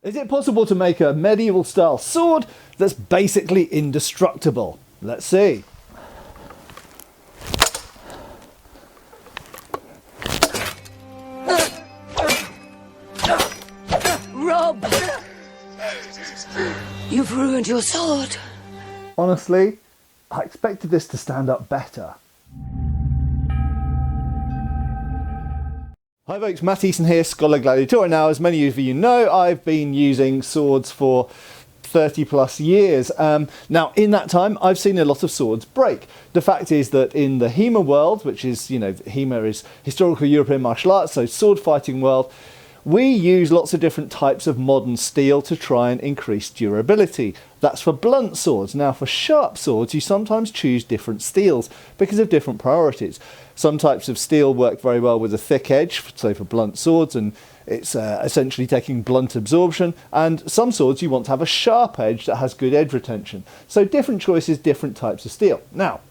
Is it possible to make a medieval style sword that's basically indestructible? Let's see. Rob! You've ruined your sword. Honestly, I expected this to stand up better. Hi folks, Matt Easton here, Schola Gladiatoria. Now, as many of you know, I've been using swords for 30 plus years. Now, in that time, I've seen a lot of swords break. The fact is that in the HEMA world, which is, HEMA is Historical European Martial Arts, so sword fighting world, we use lots of different types of modern steel to try and increase durability. That's for blunt swords. Now, for sharp swords, you sometimes choose different steels because of different priorities. Some types of steel work very well with a thick edge, so for blunt swords, and it's essentially taking blunt absorption. And some swords you want to have a sharp edge that has good edge retention. So different choices, different types of steel. Now,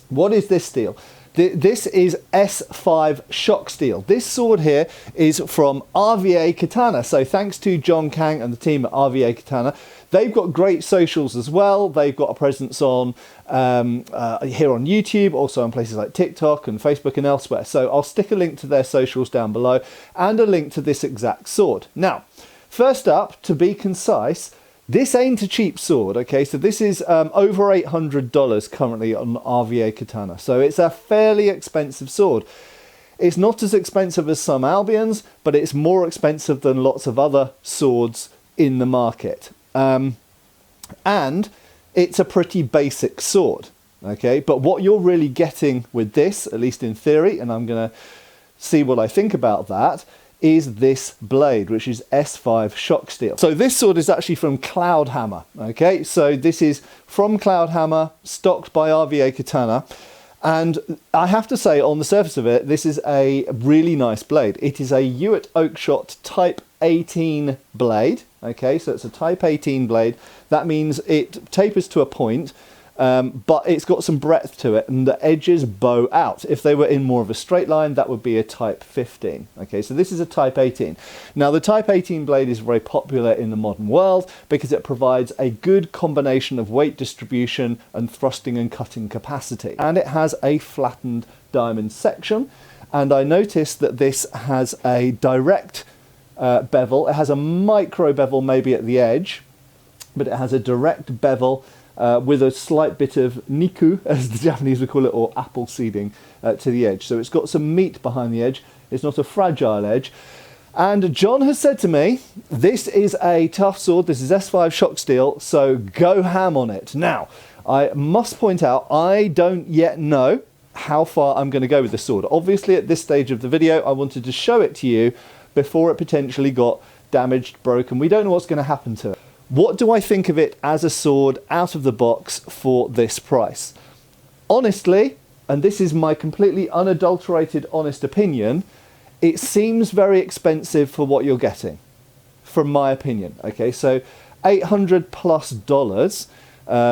what is this steel? This is S5 shock steel. This sword here is from RVA Katana. So thanks to John Kang and the team at RVA Katana. They've got great socials as well. They've got a presence on here on YouTube, also on places like TikTok and Facebook and elsewhere. So I'll stick a link to their socials down below and a link to this exact sword. Now, first up, to be concise, this ain't a cheap sword, okay? So this is over $800 currently on RVA Katana. So it's a fairly expensive sword. It's not as expensive as some Albions, but it's more expensive than lots of other swords in the market. And it's a pretty basic sword, okay? But what you're really getting with this, at least in theory, and I'm going to see what I think about that, is this blade, which is S5 shock steel. So this sword is actually from Cloud Hammer, okay? So this is from Cloud Hammer, stocked by RVA Katana. And I have to say, on the surface of it, this is a really nice blade. It is a Hewitt Oakshott Type 18 blade, okay? So it's a Type 18 blade. That means it tapers to a point, but it's got some breadth to it, and the edges bow out. If they were in more of a straight line, that would be a Type 15. Okay, so this is a Type 18. Now, the Type 18 blade is very popular in the modern world because it provides a good combination of weight distribution and thrusting and cutting capacity. And it has a flattened diamond section. And I noticed that this has a direct bevel. It has a micro bevel maybe at the edge, but it has a direct bevel with a slight bit of niku, as the Japanese would call it, or apple seeding to the edge. So it's got some meat behind the edge. It's not a fragile edge. And John has said to me, this is a tough sword. This is S5 shock steel, so go ham on it. Now, I must point out, I don't yet know how far I'm going to go with this sword. Obviously, at this stage of the video, I wanted to show it to you before it potentially got damaged, broken. We don't know what's going to happen to it. What do I think of it as a sword out of the box for this price? Honestly, and this is my completely unadulterated, honest opinion, it seems very expensive for what you're getting, from my opinion. Okay, so $800 plus,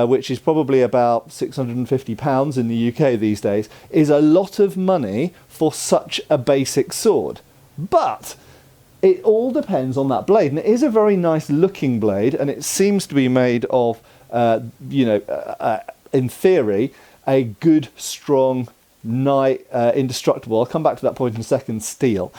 which is probably about £650 in the UK these days, is a lot of money for such a basic sword. But it all depends on that blade, and it is a very nice looking blade, and it seems to be made of, in theory, a good, strong, nigh indestructible, I'll come back to that point in a second, steel.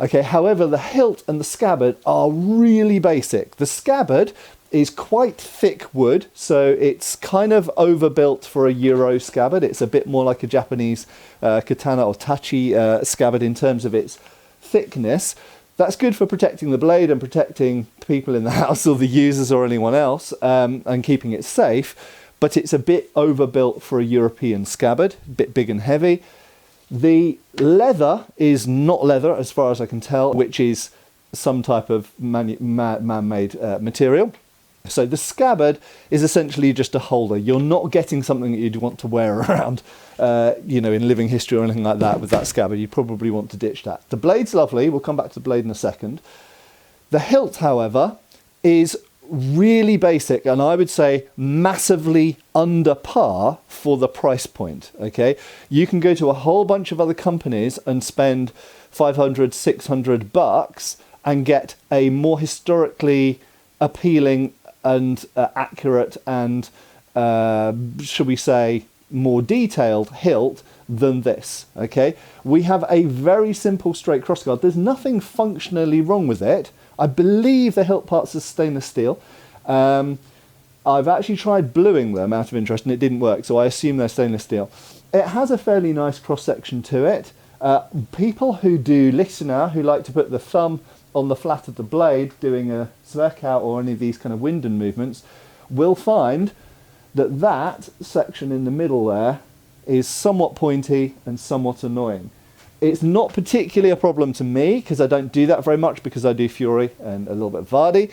Okay, however, the hilt and the scabbard are really basic. The scabbard is quite thick wood, so it's kind of overbuilt for a Euro scabbard. It's a bit more like a Japanese katana or tachi scabbard in terms of its thickness. That's good for protecting the blade and protecting people in the house or the users or anyone else, and keeping it safe, but it's a bit overbuilt for a European scabbard, a bit big and heavy. The leather is not leather as far as I can tell, which is some type of man-made material. So the scabbard is essentially just a holder. You're not getting something that you'd want to wear around, in living history or anything like that with that scabbard. You probably want to ditch that. The blade's lovely. We'll come back to the blade in a second. The hilt, however, is really basic, and I would say massively under par for the price point. Okay, you can go to a whole bunch of other companies and spend $500, $600 and get a more historically appealing and accurate and, shall we say, more detailed hilt than this. Okay, we have a very simple straight crossguard. There's nothing functionally wrong with it. I believe the hilt parts are stainless steel. I've actually tried bluing them out of interest and it didn't work, so I assume they're stainless steel. It has a fairly nice cross section to it. People who do listener, who like to put the thumb on the flat of the blade doing a zwerkout or any of these kind of winden movements, will find that that section in the middle there is somewhat pointy and somewhat annoying. It's not particularly a problem to me because I don't do that very much because I do Fury and a little bit of Vardy.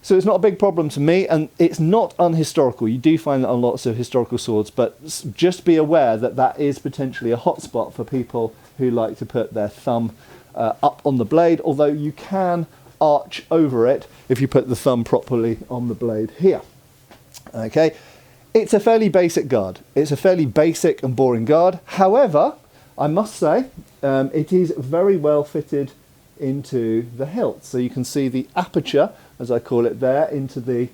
So it's not a big problem to me, and it's not unhistorical. You do find that on lots of historical swords, but just be aware that that is potentially a hotspot for people who like to put their thumb up on the blade, although you can arch over it if you put the thumb properly on the blade here. Okay, it's a fairly basic guard. It's a fairly basic and boring guard. However, I must say, it is very well fitted into the hilt. So you can see the aperture, as I call it there, into the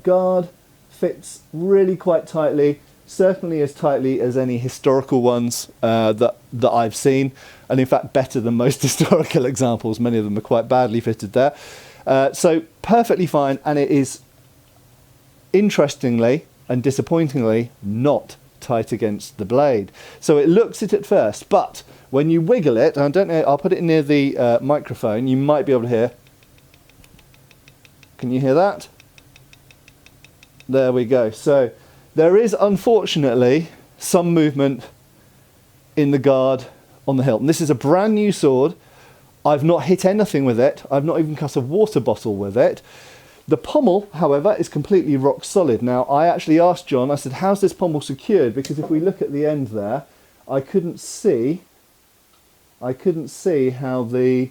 guard. Fits really quite tightly, certainly as tightly as any historical ones that I've seen, and in fact better than most historical examples. Many of them are quite badly fitted there. So perfectly fine, and it is, interestingly and disappointingly, not tight against the blade. So it looks it at first, but when you wiggle it, I don't know, I'll put it near the microphone, you might be able to hear. Can you hear that? There we go. So there is unfortunately some movement in the guard on the hilt. And this is a brand new sword. I've not hit anything with it. I've not even cut a water bottle with it. The pommel, however, is completely rock solid. Now, I actually asked John, I said, how's this pommel secured? Because if we look at the end there, I couldn't see how the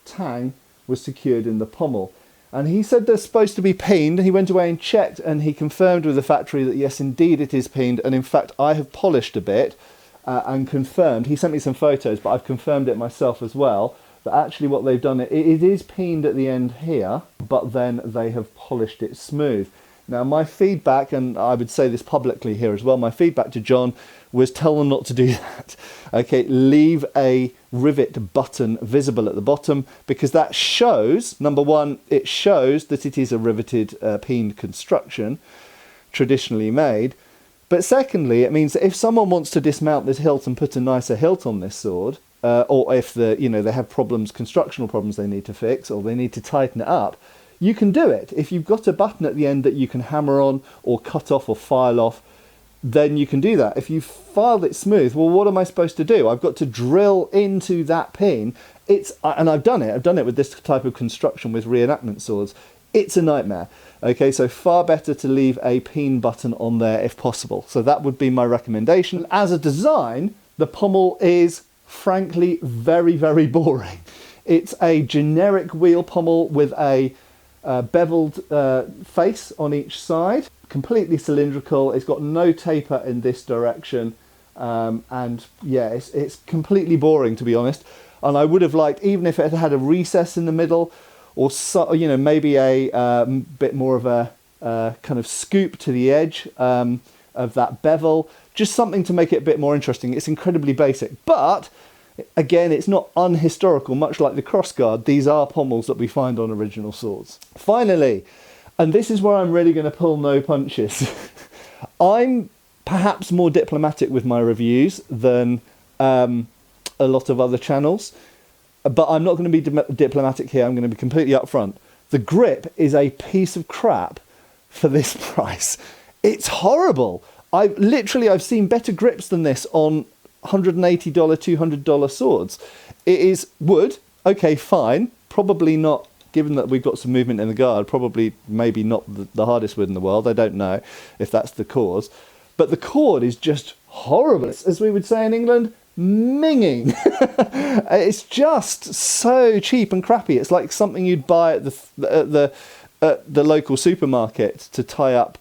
tang was secured in the pommel. And he said they're supposed to be peened. He went away and checked, and he confirmed with the factory that yes, indeed it is peened. And in fact, I have polished a bit and confirmed. He sent me some photos, but I've confirmed it myself as well, that actually what they've done, it is peened at the end here, but then they have polished it smooth. Now, my feedback, and I would say this publicly here as well, my feedback to John was tell them not to do that. Okay, leave a rivet button visible at the bottom, because that shows, number one, it shows that it is a riveted peened construction, traditionally made. But secondly, it means that if someone wants to dismount this hilt and put a nicer hilt on this sword, or if they have problems, constructional problems they need to fix, or they need to tighten it up, you can do it. If you've got a button at the end that you can hammer on or cut off or file off, then you can do that. If you filed it smooth, well, what am I supposed to do? I've got to drill into that peen. And I've done it. I've done it with this type of construction with reenactment swords. It's a nightmare. Okay, so far better to leave a peen button on there if possible. So that would be my recommendation. As a design, the pommel is frankly very, very boring. It's a generic wheel pommel with a beveled face on each side, completely cylindrical. It's got no taper in this direction, and yeah, it's completely boring, to be honest. And I would have liked, even if it had a recess in the middle, or maybe a bit more of a kind of scoop to the edge of that bevel, just something to make it a bit more interesting. It's incredibly basic, but again, it's not unhistorical, much like the crossguard. These are pommels that we find on original swords. Finally, and this is where I'm really going to pull no punches, I'm perhaps more diplomatic with my reviews than a lot of other channels, but I'm not going to be diplomatic here. I'm going to be completely upfront. The grip is a piece of crap for this price. It's horrible. I've seen better grips than this on $180, $200 swords. It is wood, okay, fine, probably not, given that we've got some movement in the guard, maybe not the hardest wood in the world. I don't know if that's the cause, but the cord is just horrible. It's, as we would say in England, minging. It's just so cheap and crappy. It's like something you'd buy at the local supermarket to tie up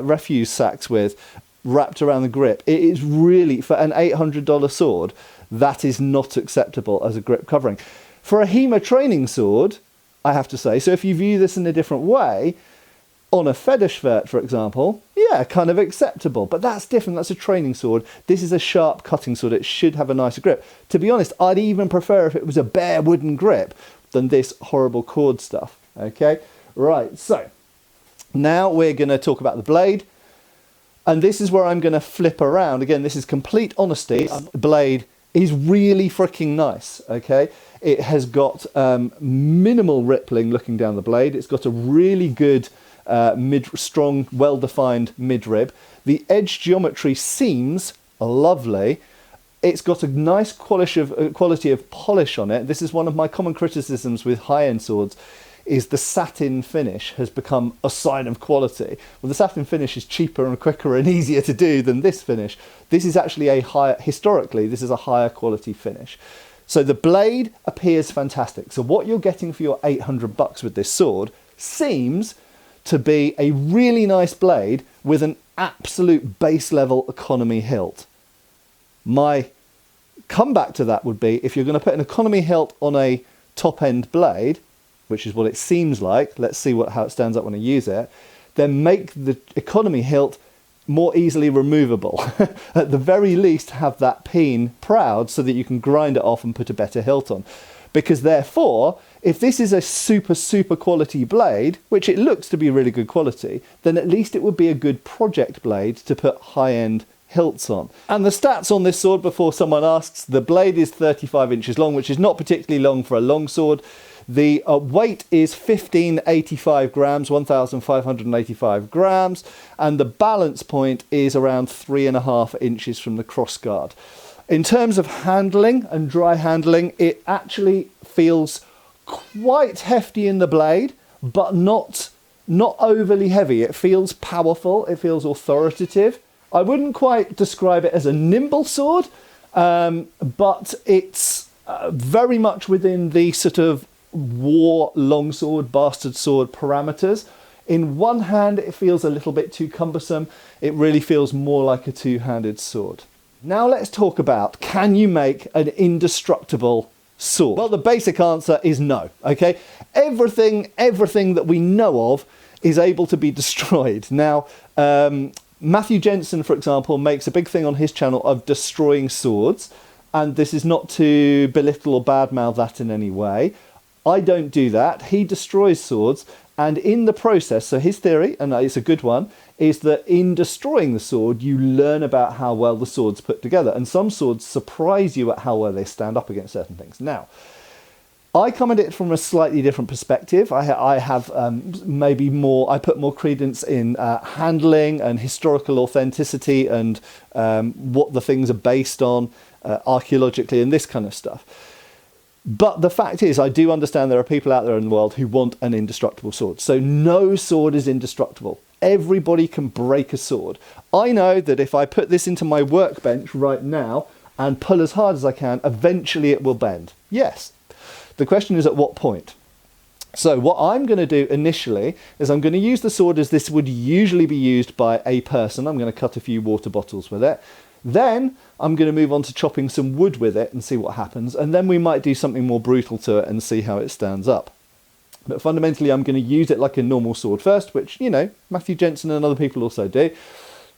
refuse sacks with, wrapped around the grip. It is really, for an $800 sword, that is not acceptable as a grip covering. For a HEMA training sword, I have to say. So if you view this in a different way, on a Federschwert, for example, yeah, kind of acceptable. But that's different. That's a training sword. This is a sharp cutting sword. It should have a nicer grip. To be honest, I'd even prefer if it was a bare wooden grip than this horrible cord stuff. Okay, right, so now we're going to talk about the blade. And this is where I'm going to flip around. Again, this is complete honesty. The blade is really freaking nice, okay? It has got minimal rippling looking down the blade. It's got a really good strong, well-defined midrib. The edge geometry seems lovely. It's got a nice quality of polish on it. This is one of my common criticisms with high-end swords, is the satin finish has become a sign of quality. Well, the satin finish is cheaper and quicker and easier to do than this finish. This is actually historically, this is a higher quality finish. So the blade appears fantastic. So what you're getting for your $800 with this sword seems to be a really nice blade with an absolute base level economy hilt. My comeback to that would be, if you're going to put an economy hilt on a top end blade, which is what it seems like, let's see how it stands up when I use it, then make the economy hilt more easily removable. At the very least, have that peen proud so that you can grind it off and put a better hilt on. Because therefore, if this is a super quality blade, which it looks to be really good quality, then at least it would be a good project blade to put high-end hilts on. And the stats on this sword, before someone asks, the blade is 35 inches long, which is not particularly long for a long sword. The weight is 1585 grams, 1585 grams, and the balance point is around 3.5 inches from the crossguard. In terms of handling and dry handling, it actually feels quite hefty in the blade, but not overly heavy. It feels powerful, it feels authoritative. I wouldn't quite describe it as a nimble sword, but it's very much within the sort of war longsword, bastard sword parameters. In one hand, it feels a little bit too cumbersome. It really feels more like a two-handed sword. Now let's talk about, can you make an indestructible sword? Well, the basic answer is no, okay? Everything that we know of is able to be destroyed. Now, Matthew Jensen, for example, makes a big thing on his channel of destroying swords, and this is not to belittle or badmouth that in any way. I don't do that. He destroys swords, and in the process, so his theory, and it's a good one, is that in destroying the sword, you learn about how well the sword's put together, and some swords surprise you at how well they stand up against certain things. Now, I come at it from a slightly different perspective. I have maybe more, I put more credence in handling and historical authenticity and what the things are based on archaeologically and this kind of stuff. But the fact is, I do understand there are people out there in the world who want an indestructible sword. So no sword is indestructible. Everybody can break a sword. I know that if I put this into my workbench right now and pull as hard as I can, eventually it will bend. Yes. The question is at what point? So what I'm going to do initially is I'm going to use the sword as this would usually be used by a person. I'm going to cut a few water bottles with it. Then I'm going to move on to chopping some wood with it and see what happens. And then we might do something more brutal to it and see how it stands up. But fundamentally, I'm going to use it like a normal sword first, which, you know, Matthew Jensen and other people also do.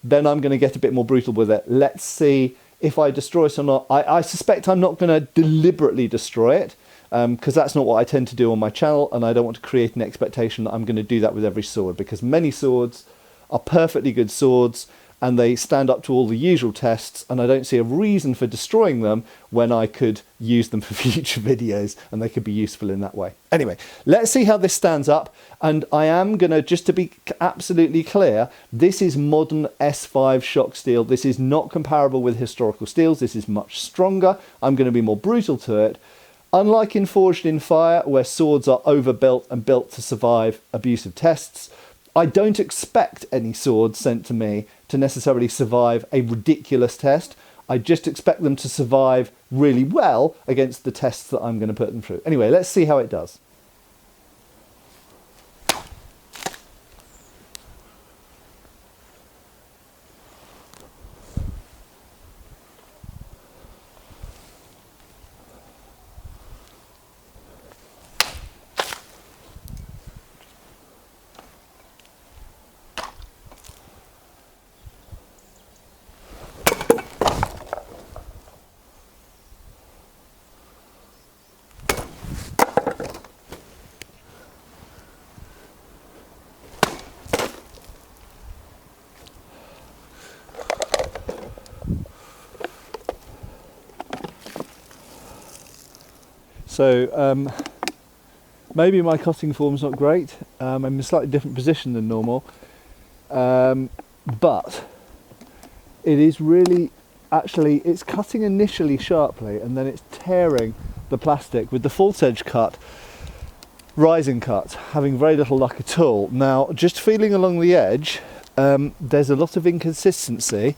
Then I'm going to get a bit more brutal with it. Let's see if I destroy it or not. I suspect I'm not going to deliberately destroy it, because that's not what I tend to do on my channel, and I don't want to create an expectation that I'm going to do that with every sword, because many swords are perfectly good swords, and they stand up to all the usual tests, and I don't see a reason for destroying them when I could use them for future videos and they could be useful in that way. Anyway, let's see how this stands up, and I am going to, just to be absolutely clear, this is modern S5 shock steel. This is not comparable with historical steels. This is much stronger. I'm going to be more brutal to it. Unlike in Forged in Fire, where swords are overbuilt and built to survive abusive tests, I don't expect any swords sent to me to necessarily survive a ridiculous test. I just expect them to survive really well against the tests that I'm going to put them through. Anyway, let's see how it does. So maybe my cutting form's not great. I'm in a slightly different position than normal, but it is really, actually, it's cutting initially sharply and then it's tearing the plastic with the false edge cut, rising cut, having very little luck at all. Now, just feeling along the edge, there's a lot of inconsistency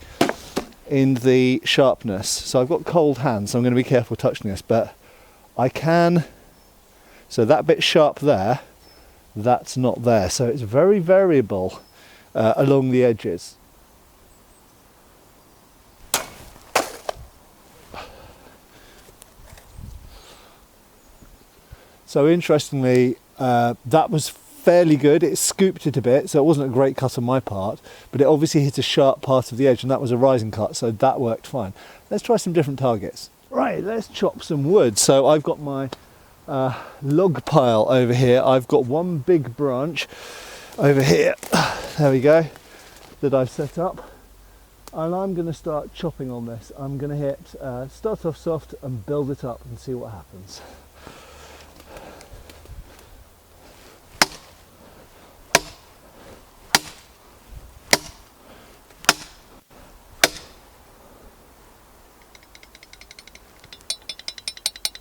in the sharpness. So I've got cold hands, so I'm going to be careful touching this, but I can, so that bit sharp there, that's not there. So it's very variable along the edges. So interestingly, that was fairly good. It scooped it a bit, so it wasn't a great cut on my part, but it obviously hit a sharp part of the edge, and that was a rising cut, so that worked fine. Let's try some different targets. Right, let's chop some wood. So I've got my log pile over here. I've got one big branch over here, there we go, that I've set up, and I'm going to start chopping on this. I'm going to hit start off soft and build it up and see what happens.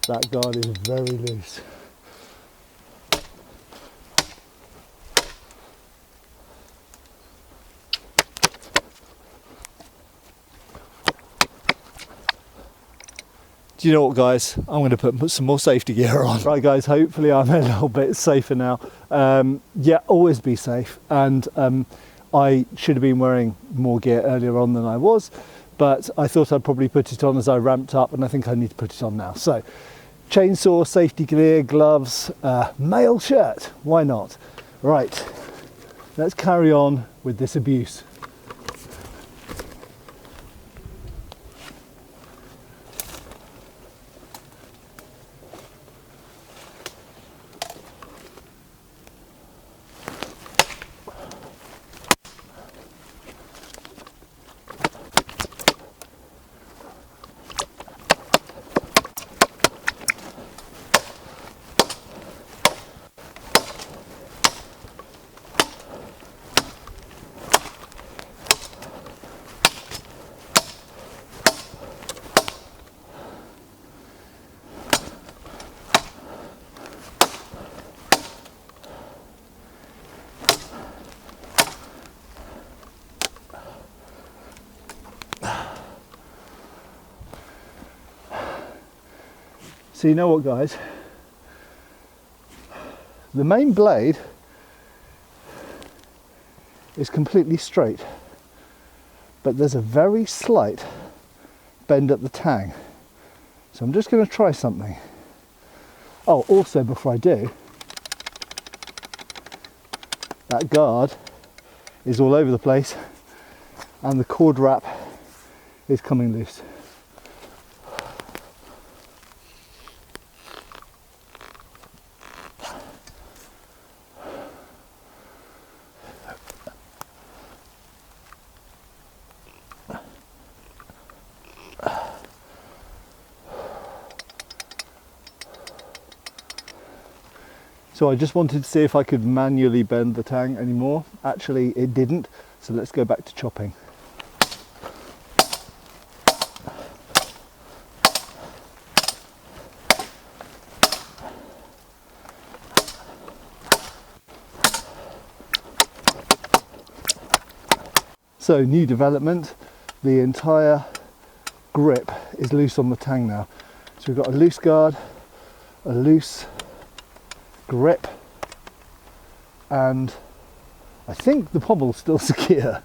That guard is very loose. Do you know what, guys? I'm going to put some more safety gear on. Right guys, hopefully I'm a little bit safer now. Yeah, always be safe. And I should have been wearing more gear earlier on than I was, but I thought I'd probably put it on as I ramped up, and I think I need to put it on now. So, chainsaw, safety gear, gloves, mail shirt, why not? Right, let's carry on with this abuse. So you know what, guys, the main blade is completely straight, but there's a very slight bend at the tang. So I'm just going to try something. Oh, also before I do, that guard is all over the place and the cord wrap is coming loose. So I just wanted to see if I could manually bend the tang anymore. Actually, it didn't, so let's go back to chopping. So, new development, the entire grip is loose on the tang now. So we've got a loose guard, a loose grip, and I think the pommel's still secure.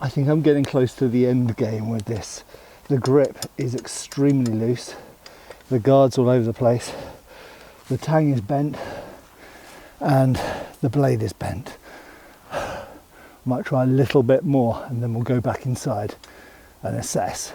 I think I'm getting close to the end game with this. The grip is extremely loose, the guard's all over the place, the tang is bent, and the blade is bent. Might try a little bit more and then we'll go back inside and assess.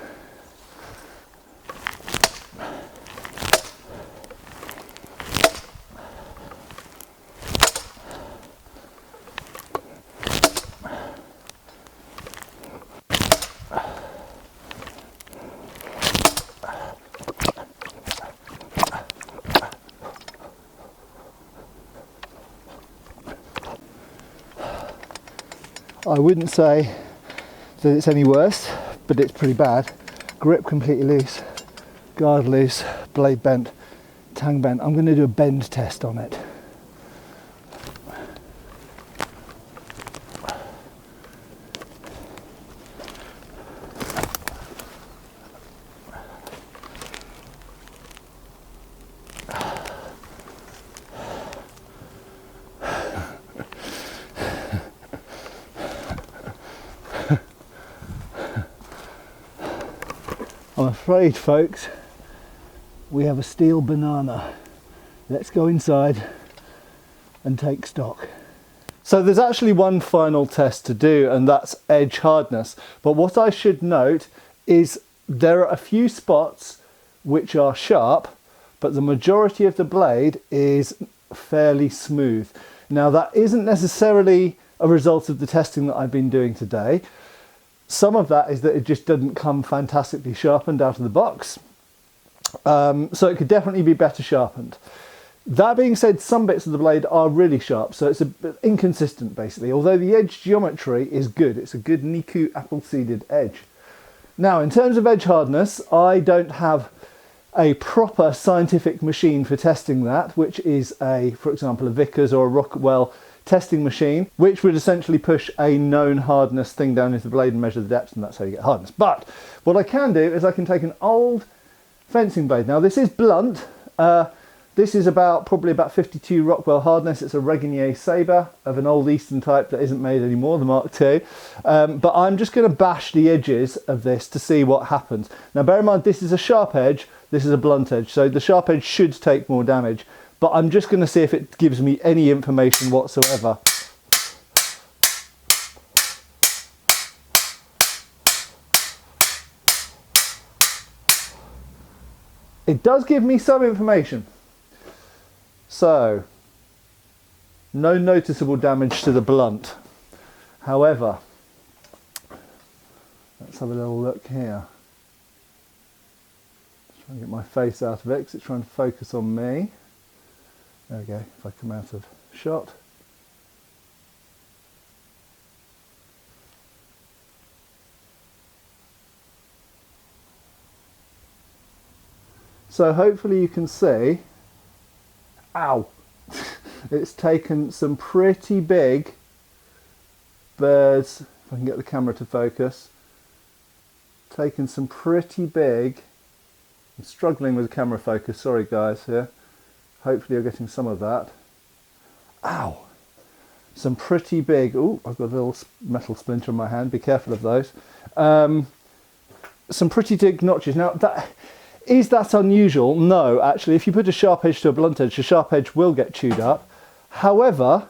I wouldn't say that it's any worse, but it's pretty bad. Grip completely loose, guard loose, blade bent, tang bent. I'm going to do a bend test on it. I'm afraid, folks, we have a steel banana. Let's go inside and take stock. So there's actually one final test to do, and that's edge hardness. But what I should note is there are a few spots which are sharp, but the majority of the blade is fairly smooth. Now that isn't necessarily a result of the testing that I've been doing today. Some of that is that it just didn't come fantastically sharpened out of the box. So it could definitely be better sharpened. That being said, some bits of the blade are really sharp, so it's a bit inconsistent basically, although the edge geometry is good. It's a good Niku apple-seeded edge. Now, in terms of edge hardness, I don't have a proper scientific machine for testing that, which is for example, a Vickers or a Rockwell testing machine, which would essentially push a known hardness thing down into the blade and measure the depth, and that's how you get hardness. But what I can do is I can take an old fencing blade. Now this is blunt. This is probably about 52 Rockwell hardness. It's a Reginier Sabre of an old Easton type that isn't made anymore, the Mark II. But I'm just going to bash the edges of this to see what happens. Now bear in mind, this is a sharp edge, this is a blunt edge, so the sharp edge should take more damage. But I'm just going to see if it gives me any information whatsoever. It does give me some information. So, no noticeable damage to the blunt. However, let's have a little look here. Just trying to get my face out of it because it's trying to focus on me. There we go, if I come out of shot. So hopefully you can see, ow, it's taken some pretty big birds, if I can get the camera to focus, taken some pretty big, I'm struggling with the camera focus, sorry guys here. Hopefully you're getting some of that. Ow! Some pretty big, ooh, I've got a little metal splinter in my hand, be careful of those. Some pretty big notches. Now, is that unusual? No, actually, if you put a sharp edge to a blunt edge, the sharp edge will get chewed up. However,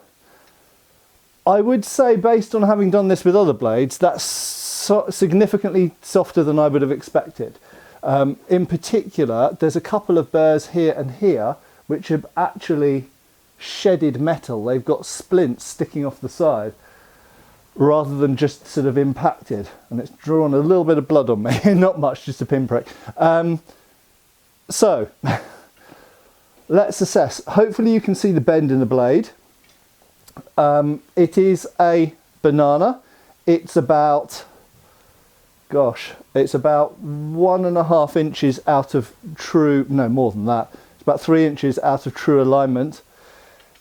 I would say, based on having done this with other blades, that's significantly softer than I would have expected. In particular, there's a couple of burrs here and here which have actually shedded metal. They've got splints sticking off the side rather than just sort of impacted, and it's drawn a little bit of blood on me. Not much, just a pinprick. So let's assess. Hopefully you can see the bend in the blade. It is a banana. It's about, it's about 1.5 inches out of true, no more than that. About 3 inches out of true alignment.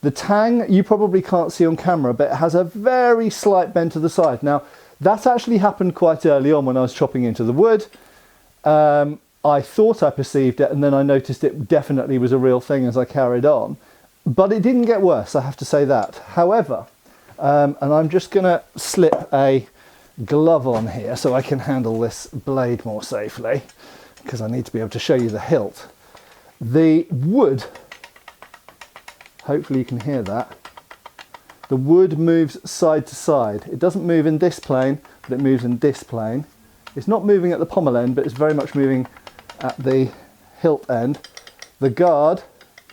The tang you probably can't see on camera, but it has a very slight bend to the side. Now that actually happened quite early on when I was chopping into the wood. I thought I perceived it, and then I noticed it definitely was a real thing as I carried on. But it didn't get worse, I have to say that. However, and I'm just going to slip a glove on here so I can handle this blade more safely, because I need to be able to show you the hilt. The wood, hopefully you can hear that, the wood moves side to side. It doesn't move in this plane, but it moves in this plane. It's not moving at the pommel end, but it's very much moving at the hilt end. The guard,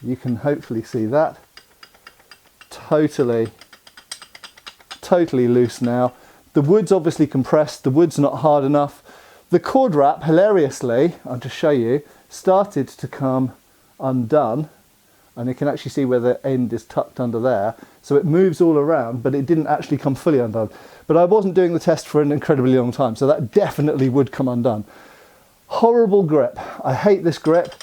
you can hopefully see that, totally loose now. The wood's obviously compressed, the wood's not hard enough. The cord wrap, hilariously, I'll just show you, started to come undone. and you can actually see where the end is tucked under there. So it moves all around, but it didn't actually come fully undone. But I wasn't doing the test for an incredibly long time, so that definitely would come undone. Horrible grip. I hate this grip.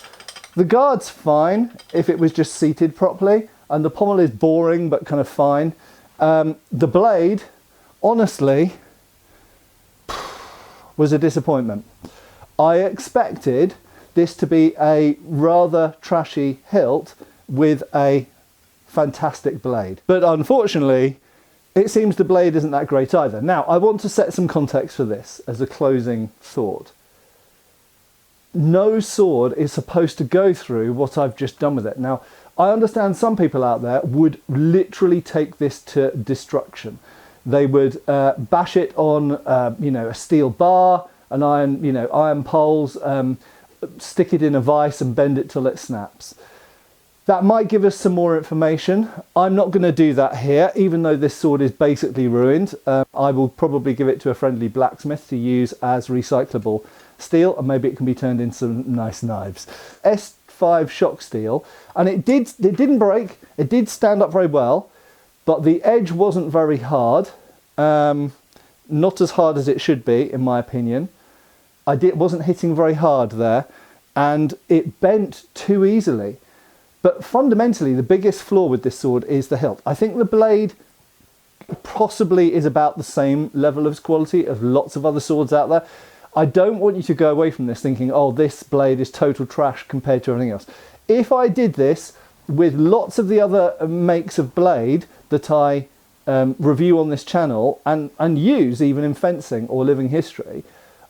The guard's fine if it was just seated properly, and the pommel is boring but kind of fine. The blade, honestly, was a disappointment. I expected this to be a rather trashy hilt with a fantastic blade. But unfortunately, it seems the blade isn't that great either. Now, I want to set some context for this as a closing thought. No sword is supposed to go through what I've just done with it. Now, I understand some people out there would literally take this to destruction. They would bash it on, a steel bar, an iron poles, stick it in a vise and bend it till it snaps. That might give us some more information. I'm not going to do that here, even though this sword is basically ruined. I will probably give it to a friendly blacksmith to use as recyclable steel, and maybe it can be turned into some nice knives. S5 shock steel, and it didn't break. It did stand up very well, but the edge wasn't very hard. Not as hard as it should be, in my opinion. Wasn't hitting very hard there, and it bent too easily. But fundamentally, the biggest flaw with this sword is the hilt. I think the blade possibly is about the same level of quality as lots of other swords out there. I don't want you to go away from this thinking, oh, this blade is total trash compared to everything else. If I did this with lots of the other makes of blade that I review on this channel and use even in fencing or living history,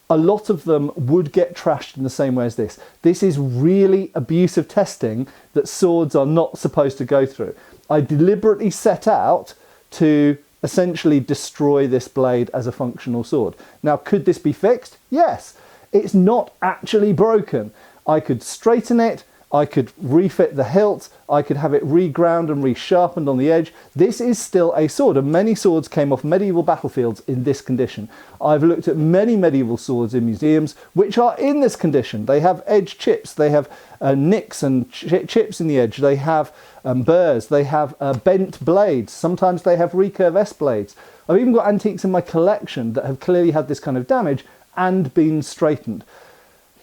a lot of them would get trashed in the same way as this. This is really abusive testing that swords are not supposed to go through. I deliberately set out to essentially destroy this blade as a functional sword. Now, could this be fixed? Yes. It's not actually broken. I could straighten it, I could refit the hilt, I could have it reground and resharpened on the edge. This is still a sword, and many swords came off medieval battlefields in this condition. I've looked at many medieval swords in museums which are in this condition. They have edge chips, they have nicks and chips in the edge, they have burrs, they have bent blades, sometimes they have recurve S blades. I've even got antiques in my collection that have clearly had this kind of damage and been straightened.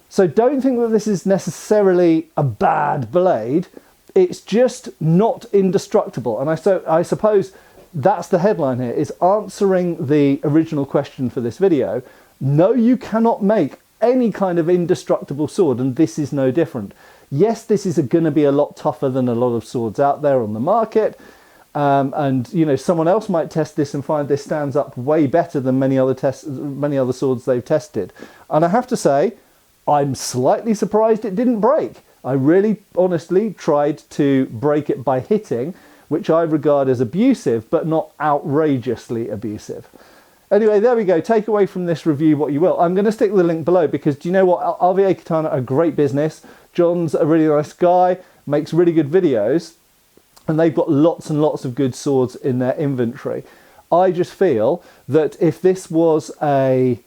So don't think that this is necessarily a bad blade. It's just not indestructible. And I suppose that's the headline here, is answering the original question for this video. No, you cannot make any kind of indestructible sword, and this is no different. Yes, this is going to be a lot tougher than a lot of swords out there on the market. And someone else might test this and find this stands up way better than many other swords they've tested. And I have to say, I'm slightly surprised it didn't break. I really honestly tried to break it by hitting, which I regard as abusive, but not outrageously abusive. Anyway, there we go. Take away from this review what you will. I'm going to stick the link below because, do you know what? RVA Katana are a great business. John's a really nice guy, makes really good videos, and they've got lots and lots of good swords in their inventory. I just feel that if this was a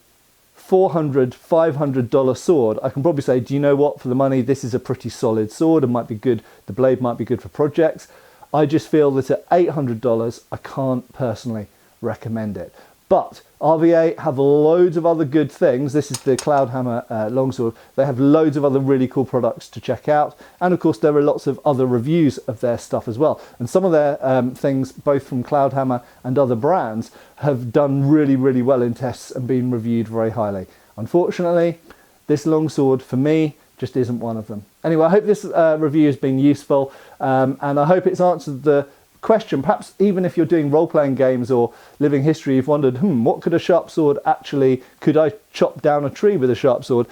$400, $500 sword, I can probably say, do you know what, for the money, this is a pretty solid sword and might be good. The blade might be good for projects. I just feel that at $800, I can't personally recommend it. But RVA have loads of other good things. This is the Cloudhammer longsword. They have loads of other really cool products to check out. And of course, there are lots of other reviews of their stuff as well. And some of their things, both from Cloudhammer and other brands, have done really, really well in tests and been reviewed very highly. Unfortunately, this longsword, for me, just isn't one of them. Anyway, I hope this review has been useful. And I hope it's answered the question. Perhaps even if you're doing role-playing games or living history, you've wondered, what could a sharp sword actually, could I chop down a tree with a sharp sword?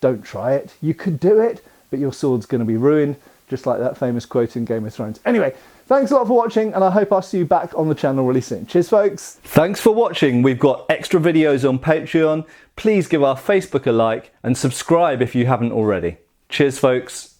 Don't try it. You could do it, but your sword's going to be ruined, just like that famous quote in Game of Thrones. Anyway, thanks a lot for watching, and I hope I'll see you back on the channel really soon. Cheers, folks. Thanks for watching. We've got extra videos on Patreon. Please give our Facebook a like and subscribe if you haven't already. Cheers, folks.